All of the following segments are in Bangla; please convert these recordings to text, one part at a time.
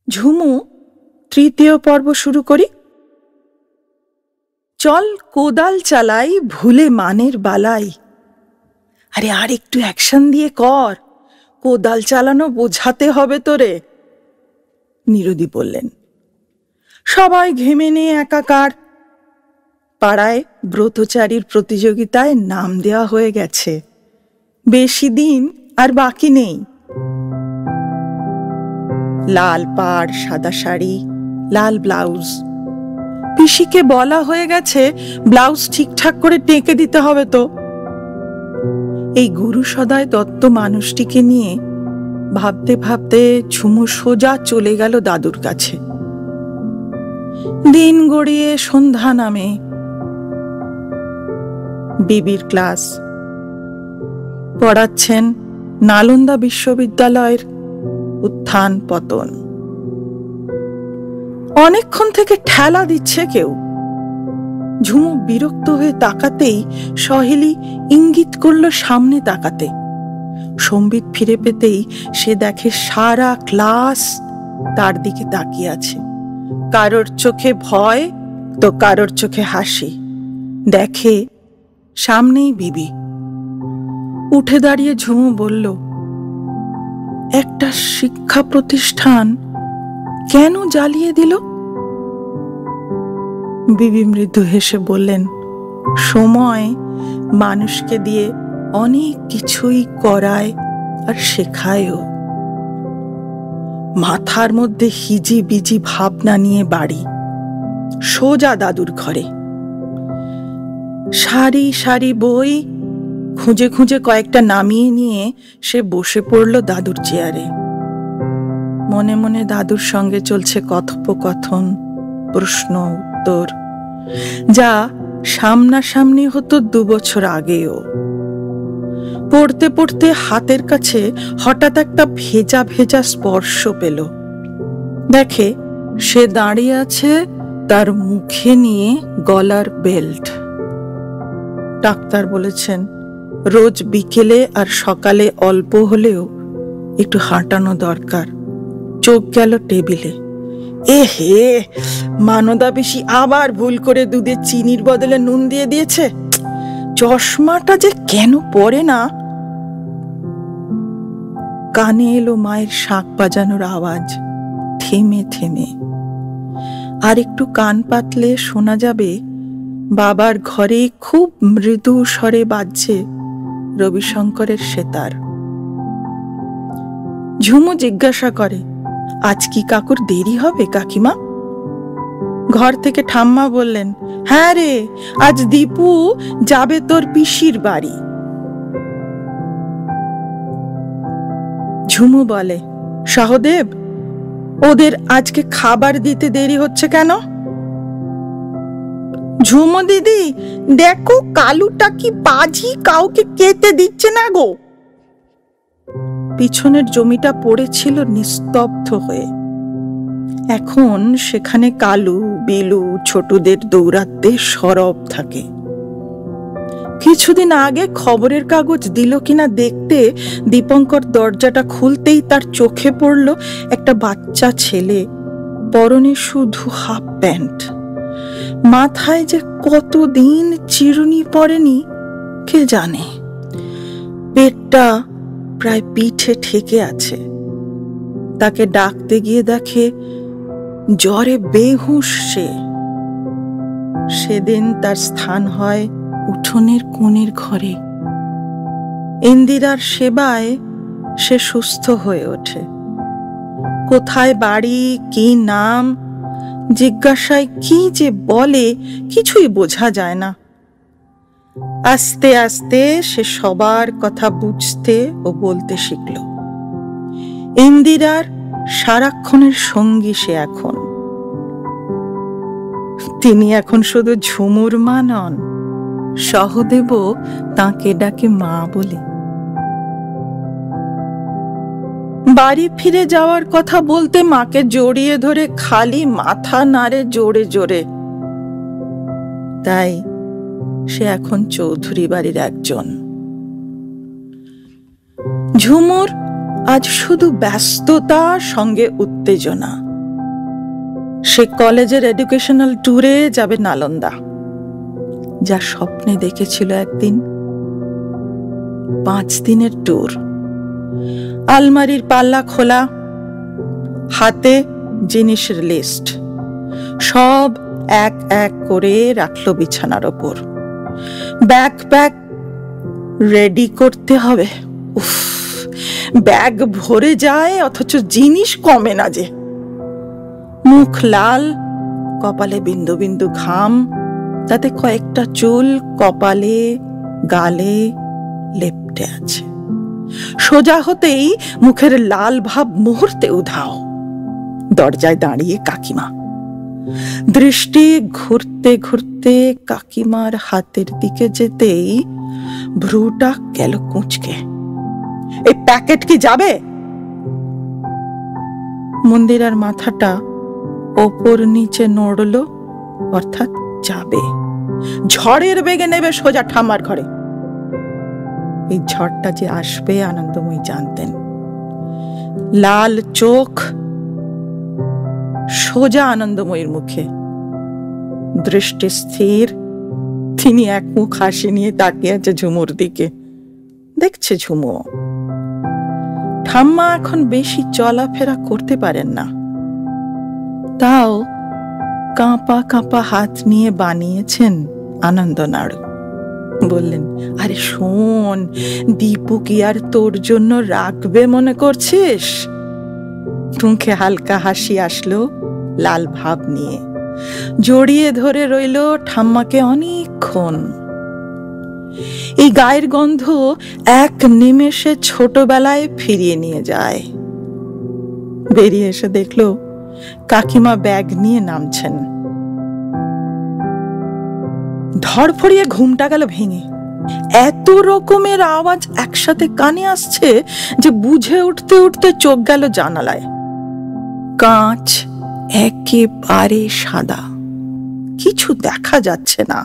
ঝুমু, তৃতীয় পর্ব শুরু করি। চল কোদাল চালাই ভুলে মানের বালাই। আরে আর একটু অ্যাকশন দিয়ে কর, কোদাল চালানো বোঝাতে হবে তোরে। নিরুদি বললেন। সবাই ঘেমে নিয়ে একাকার। পাড়ায় ব্রতচারীর প্রতিযোগিতায় নাম দেওয়া হয়ে গেছে, বেশি দিন আর বাকি নেই। লাল পাড়, সাদা শাড়ি, লাল ব্লাউজ। পিসিকে বলা হয়ে গেছে ব্লাউজ ঠিকঠাক করে টেকে দিতে হবে তো। এই গুরু সদয় দত্ত মানুষটিকে নিয়ে ভাবতে ভাবতে ঝুমু সোজা চলে গেল দাদুর কাছে। দিন গড়িয়ে সন্ধ্যা নামে। বিবির ক্লাস পড়াচ্ছেন নালন্দা বিশ্ববিদ্যালয়ের উত্থান পতন। অনেকক্ষণ থেকে ঠেলা দিচ্ছে কেউ। ঝুমু বিরক্ত হয়ে তাকাতেই সহেলি ইঙ্গিত করলো সামনে তাকাতে। সম্বিত ফিরে পেতেই সে দেখে সারা ক্লাস তার দিকে তাকিয়ে আছে। কারোর চোখে ভয় তো কারোর চোখে হাসি। দেখে সামনেই বিবি। উঠে দাঁড়িয়ে ঝুমু বলল, একটা শিক্ষা প্রতিষ্ঠান কেন জ্বালিয়ে দিল? বিবি মৃদু হেসে বললেন, সময় মানুষকে দিয়ে অনেক কিছুই করায় আর শেখায়ও। মাথার মধ্যে হিজি বিজি ভাবনা নিয়ে বাড়ি, সোজা দাদুর ঘরে। সারি সারি বই খুঁজে খুঁজে কয়েকটা নামিয়ে নিয়ে সে বসে পড়ল দাদুর চেয়ারে। মনে মনে দাদুর সঙ্গে চলছে কথোপকথন, প্রশ্ন উত্তর, যা সামনাসামনি হতো 2 বছর আগেও। পড়তে পড়তে হাতের কাছে হঠাৎ একটা ভেজা ভেজা স্পর্শ পেল। দেখে সে দাঁড়িয়ে আছে, তার মুখে নিয়ে গলার বেল্ট। ডাক্তার বলেছেন রোজ বিকেলে আর সকালে অল্প হলেও একটু হাঁটানো দরকার। চোখ গেল টেবিলে। হে, মানদা বেশি আবার ভুল করে দুধে চিনির বদলে নুন দিয়ে দিয়েছে। চশমাটা যে কেন পরে না। কানে এলো মায়ের শাঁখ বাজানোর আওয়াজ, থেমে থেমে। আর একটু কান পাতলে শোনা যাবে বাবার ঘরে খুব মৃদু স্বরে বাজছে রবিশঙ্করের সেতার। ঝুমু জিজ্ঞাসা করে, আজ কি কাকুর দেরি হবে কাকিমা? ঘর থেকে ঠাম্মা বললেন, হ্যাঁ রে, আজ দীপু যাবে তোর পিসির বাড়ি। ঝুমু বলে, সহদেব, ওদের আজকে খাবার দিতে দেরি হচ্ছে কেন? ঝুমু দিদি, দেখো কালুটা কি বাজি, কাউকে খেতে দিচ্ছে না গো। পিছনের জমিটা পড়েছিল নিস্তব্ধ হয়ে। এখন সেখানে কালু, বিলু, ছোটদের দৌড়াতে সরব থাকে। কিছুদিন আগে খবরের কাগজ দিল কিনা দেখতে দীপঙ্কর দরজাটা খুলতেই তার চোখে পড়ল একটা বাচ্চা ছেলে, পরনে শুধু হাফ প্যান্ট। মাথায় যে কতদিন চিরুনি পড়েনি কে জানে। পেটটা প্রায় পিঠে ঠেকে আছে। তাকে ডাকতে গিয়ে দেখে জ্বরে বেহুঁশ সে। সেদিন তার স্থান হয় উঠোনের কোণের ঘরে। ইন্দিরার সেবায় সে সুস্থ হয়ে ওঠে। কোথায় বাড়ি, কি নাম, জিজ্ঞাসায় কি যে বলে কিছুই বোঝা যায় না। আস্তে আস্তে সে সবার কথা বুঝতে ও বলতে শিখল। ইন্দিরার সারাক্ষণের সঙ্গী সে এখন। তিনি এখন শুধু ঝুমুর মা নন, সহদেবও তাঁকে ডাকে মা বলে। বাড়ি ফিরে যাওয়ার কথা বলতে মাকে জড়িয়ে ধরে খালি মাথা নাড়ে জোরে জোরে। তাই সে এখন চৌধুরী বাড়ির একজন। ঝুমুর আজ শুধু ব্যস্ততা, সঙ্গে উত্তেজনা। সে কলেজের এডুকেশনাল ট্যুরে যাবে নালন্দা, যা স্বপ্নে দেখেছিল একদিন। 5 দিনের ট্যুর। আলমারির পাল্লা খোলা, হাতে জিনিসের লিস্ট, সব এক এক করে রাখলো বিছানার ওপর। ব্যাকপ্যাক রেডি করতে হবে। উফ, ব্যাগ ভরে যায় অথচ জিনিস কমে না যে। মুখ লাল, কপালে বিন্দু বিন্দু ঘাম, তাতে কয়েকটা চুল কপালে গালে লেপ্টে আছে। সোজা হতেই মুখের লাল ভাব মুহূর্তে উধাও। দরজায় দাঁড়িয়ে কাকিমা। দৃষ্টি ঘুরতে ঘুরতে কাকিমার হাতের দিকে যেতেই ভ্রুটা গেল কুঁচকে। এই প্যাকেট কি যাবে? মন্দিরার মাথাটা ওপর নিচে নড়ল, অর্থাৎ যাবে। ঝড়ের বেগে নেবে সোজা ঠাম্মার ঘরে। এই ঝড়টা যে আসবে আনন্দময়ী জানতেন। লাল চোখ সোজা আনন্দময়ীর মুখে, দৃষ্টি স্থির। তিনি এক মুখ হাসি নিয়ে তাকিয়ে আছে ঝুমুর দিকে। দেখছে ঝুমু। ঠাম্মা এখন বেশি চলাফেরা করতে পারেন না, তাও কাঁপা কাঁপা হাত নিয়ে বানিয়েছেন আনন্দ নাড়ু। বললেন, আরে শোন, দীপু কি আর তোর জন্য রাখবে মনে করছিস? মুখে হালকা হাসি আসলো লাল ভাব নিয়ে। জড়িয়ে ধরে রইল ঠাম্মাকে অনেকক্ষণ। এই গায়ের গন্ধ এক নিমেষে ছোটবেলায় ফিরিয়ে নিয়ে যায়। বেরিয়ে এসে দেখলো কাকিমা ব্যাগ নিয়ে নামছেন। ধড়ফড়িয়ে ঘুমটা গেল ভেঙে। এত রকমের আওয়াজ একসাথে কানে আসছে যে বুঝে উঠতে উঠতে চোখ গেল জানালায়। কাঁচ একেবারে সাদা, কিছু দেখা যাচ্ছে না।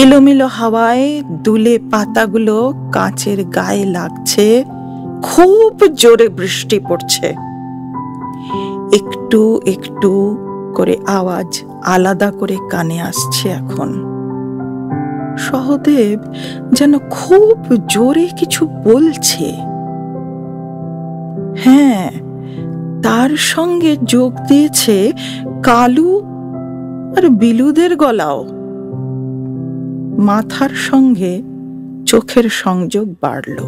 এলোমেলো হাওয়ায় দুলে পাতাগুলো কাঁচের গায়ে লাগছে। খুব জোরে বৃষ্টি পড়ছে। একটু একটু করে আওয়াজ আলাদা করে কানে আসছে এখন। সহদেব যেন খুব জোরে কিছু বলছে। হ্যাঁ, তার সঙ্গে যোগ দিয়েছে কালু আর বিলুদের গলাও। মাথার সঙ্গে চোখের সংযোগ বাড়ল।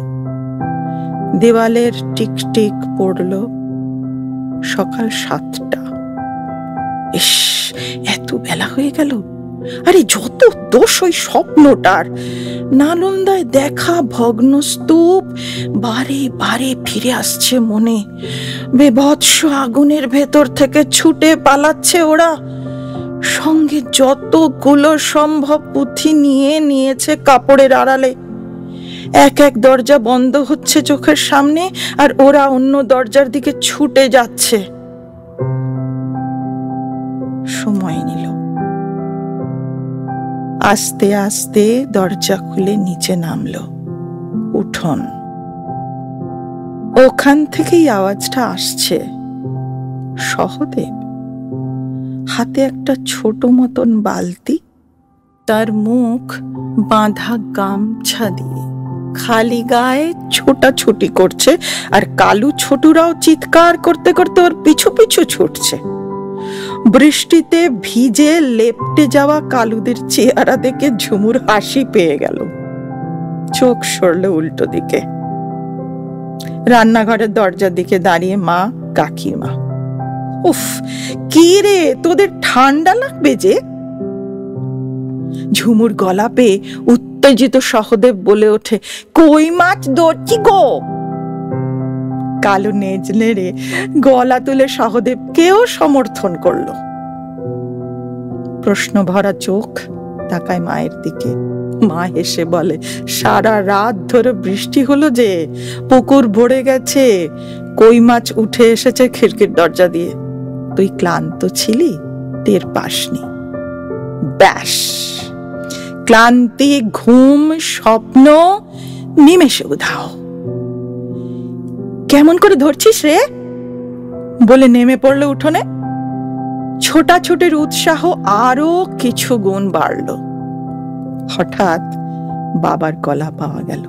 দেওয়ালের টিকটিক পড়ল। সকাল 7টা। ইস, এত বেলা হয়ে গেল। আরে যত দোষ ওই স্বপ্নটার। নালন্দায় দেখা ভগ্ন স্তূপ বারে বারে ফিরে আসছে মনে। বেভৎস আগুনের ভেতর থেকে ছুটে পালাচ্ছে ওরা। সঙ্গে যতগুলো সম্ভব পুঁথি নিয়ে নিয়েছে কাপড়ের আড়ালে। এক এক দরজা বন্ধ হচ্ছে চোখের সামনে, আর ওরা অন্য দরজার দিকে ছুটে যাচ্ছে। সময় নিল। আস্তে আস্তে দরজা খুলে নিচে নামলো। উঠোন। ওখান থেকেই আওয়াজটা আসছে। সহদেব হাতে একটা ছোট মতন বালতি, তার মুখ বাঁধা গামছা দিয়ে খালি গায়ে ছোটাছুটি করছে, আর কালু ছোটুরাও চিৎকার করতে করতে ওর পিছু পিছু ছুটছে। বৃষ্টিতে ভিজে লেপ্টে যাওয়া কালুদের চেহারা দেখে ঝুমুর হাসি পেয়ে গেল। চোখ সরল উল্টো দিকে। রান্নাঘরের দরজার দিকে দাঁড়িয়ে মা, কাকিমা। উফ, কি রে, তোদের ঠান্ডা লাগবে যে? ঝুমুর গলা পেয়ে উত্তেজিত সহদেব বলে ওঠে, কই মাছ ধরছি গো। কালু নেজ নেড়ে গলা তুলে সহদেবকেও সমর্থন করলো। প্রশ্ন ভরা চোখ তাকায় মায়ের দিকে। মা হেসে বলে, সারা রাত ধরে বৃষ্টি হলো যে, পুকুর ভরে গেছে, কই মাছ উঠে এসেছে খিড়কির দরজা দিয়ে। তুই ক্লান্ত ছিলি, টের পাসনি। ব্যাস, ক্লান্তি, ঘুম, স্বপ্ন নিমেষে উধাও। কেমন করে ধরছিস রে? বলে নেমে পড়লো উঠোনে। ছোটাছুটির উৎসাহ আরো কিছু গুণ বাড়ল। হঠাৎ বাবার গলা পাওয়া গেল।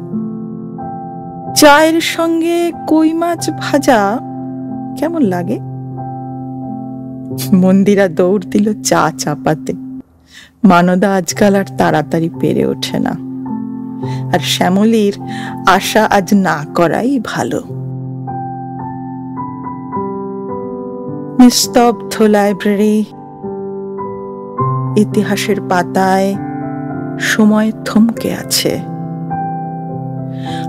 চায়ের সঙ্গে কই মাছ ভাজা কেমন লাগে? মন্দিরা দৌড় দিল চা চাপাতে। মানদা আজকাল আর তাড়াতাড়ি পেরে ওঠে না, আর শ্যামলীর আশা আজ না করাই ভালো। নিস্তব্ধ লাইব্রেরি, ইতিহাসের পাতায় সময় থমকে আছে।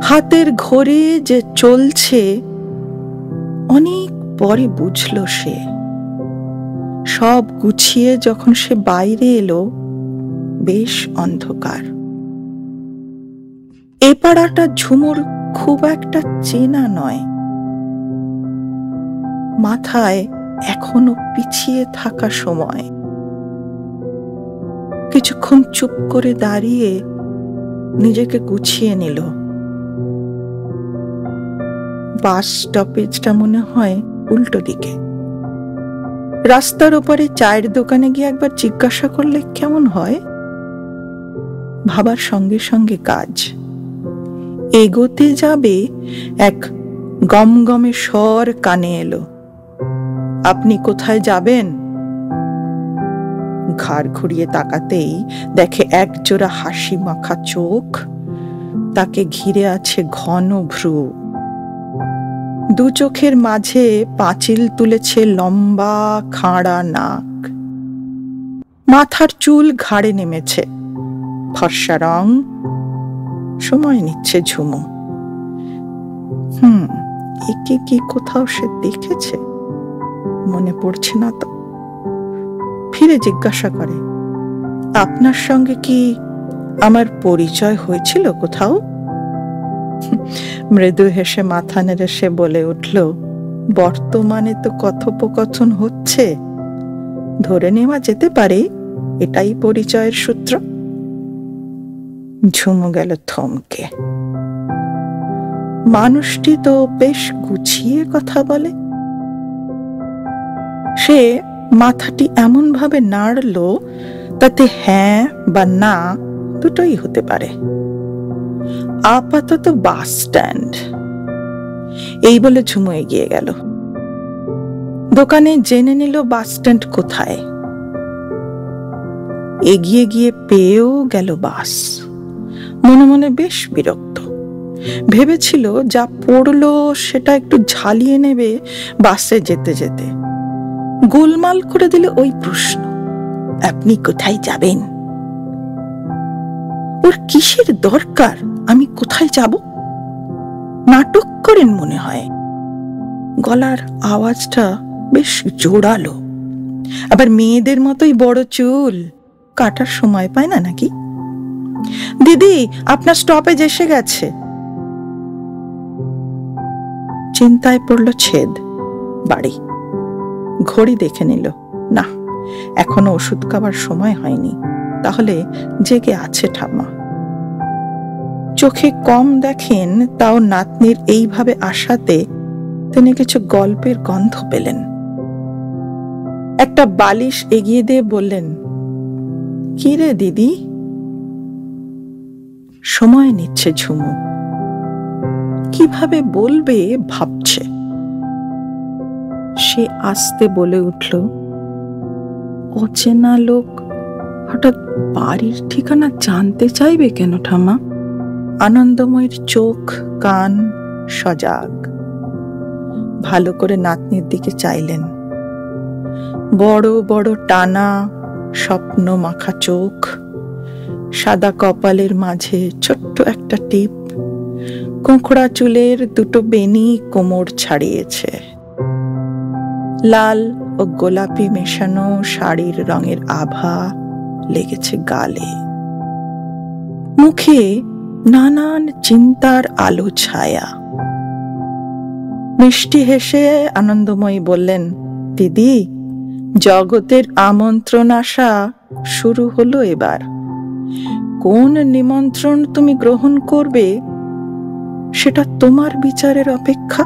হাতের ঘড়ি যে চলছে অনেক পরে বুঝল সে। সব গুছিয়ে যখন সে বাইরে এলো, বেশ অন্ধকার। এ পাড়াটা ঝুমুর খুব একটা চেনা নয়। মাথায় এখনো পিছিয়ে থাকা সময়। কিছুক্ষণ চুপ করে দাঁড়িয়ে নিজেকে গুছিয়ে নিল। বাস স্টপেজটা মনে হয় উল্টো দিকে। রাস্তার ওপারে চায়ের দোকানে গিয়ে একবার জিজ্ঞাসা করলে কেমন হয়? ভাবার সঙ্গে সঙ্গে কাজ। এগোতে যাবে, এক গমগমে স্বর কানে এলো, আপনি কোথায় যাবেন? ঘাড় ঘুরিয়ে তাকাতেই দেখে একজোড়া হাসি মাখা চোখ, তাকে ঘিরে আছে ঘন ভ্রু। দু চোখের মাঝে পাঁচিল তুলেছে লম্বা খাঁড়া নাক। মাথার চুল ঘাড়ে নেমেছে, ফর্সা রং। সময় নিচ্ছে ঝুমু। একে কি কোথাও সে দেখেছে? মনে পড়ছে না তো। ফিরে জিজ্ঞাসা করে, আপনার সঙ্গে কি আমার পরিচয় হয়েছিল কোথাও? মৃদু হেসে মাথা নেড়ে সে বলে উঠল, বর্তমানে তো কথোপকথন হচ্ছে, ধরে নেওয়া যেতে পারে এটাই পরিচয়ের সূত্র। ঝুমু গেল থমকে। মানুষটি তো বেশ গুছিয়ে কথা বলে। সে মাথাটি এমন ভাবে নাড়ল তাতে হ্যাঁ বা না দুটোই হতে পারে। আপাতত বাস স্ট্যান্ড, এই বলে ঝুমু এগিয়ে গেল। দোকানে জেনে নিল বাস স্ট্যান্ড কোথায়। এগিয়ে গিয়ে পেয়েও গেল বাস। মনে মনে বেশ বিরক্ত। ভেবেছিল যা পড়লো সেটা একটু ঝালিয়ে নেবে বাসে যেতে যেতে। গোলমাল করে দিলে ওই প্রশ্ন, আপনি কোথায় যাবেন? ওর কিসের দরকার আমি কোথায় যাব? নাটক করেন মনে হয়। গলার আওয়াজটা বেশ জোরালো। আবার মেয়েদের মতোই বড় চুল, কাটার সময় পায় না নাকি? দিদি, আপনার স্টপেজ এসে গেছে। চিন্তায় পড়ল ছেদ। বাড়ি। ঘড়ি দেখে নিল, না এখনো ওষুধ খাবার সময় হয়নি। তাহলে জেগে আছে ঠাম্মা। চোখে কম দেখেন, তাও নাতনির এইভাবে আসাতে তিনি কিছু গল্পের গন্ধ পেলেন। একটা বালিশ এগিয়ে দিয়ে বললেন, কি রে দিদি? সময় নিচ্ছে ঝুমু। কিভাবে বলবে ভাবছে। সে আস্তে বলে উঠল, অচেনা লোক হঠাৎ বাড়ির ঠিকানা জানতে চাইবে কেন ঠাম্মা? আনন্দময়ীর চোখ কান সজাগ। ভালো করে নাতনির দিকে চাইলেন। বড় বড় টানা স্বপ্ন মাখা চোখ, সাদা কপালের মাঝে ছোট্ট একটা টিপ, কোঁকড়া চুলের দুটো বেনি কোমর ছাড়িয়েছে। লাল ও গোলাপি মেশানো শাড়ির রঙের আভা লেগেছে গালে। মুখে নানান চিন্তার আলো ছায়া। মিষ্টি হেসে আনন্দময়ী বললেন, দিদি, জগতের আমন্ত্রণ আসা শুরু হলো এবার। কোন নিমন্ত্রণ তুমি গ্রহণ করবে সেটা তোমার বিচারের অপেক্ষা।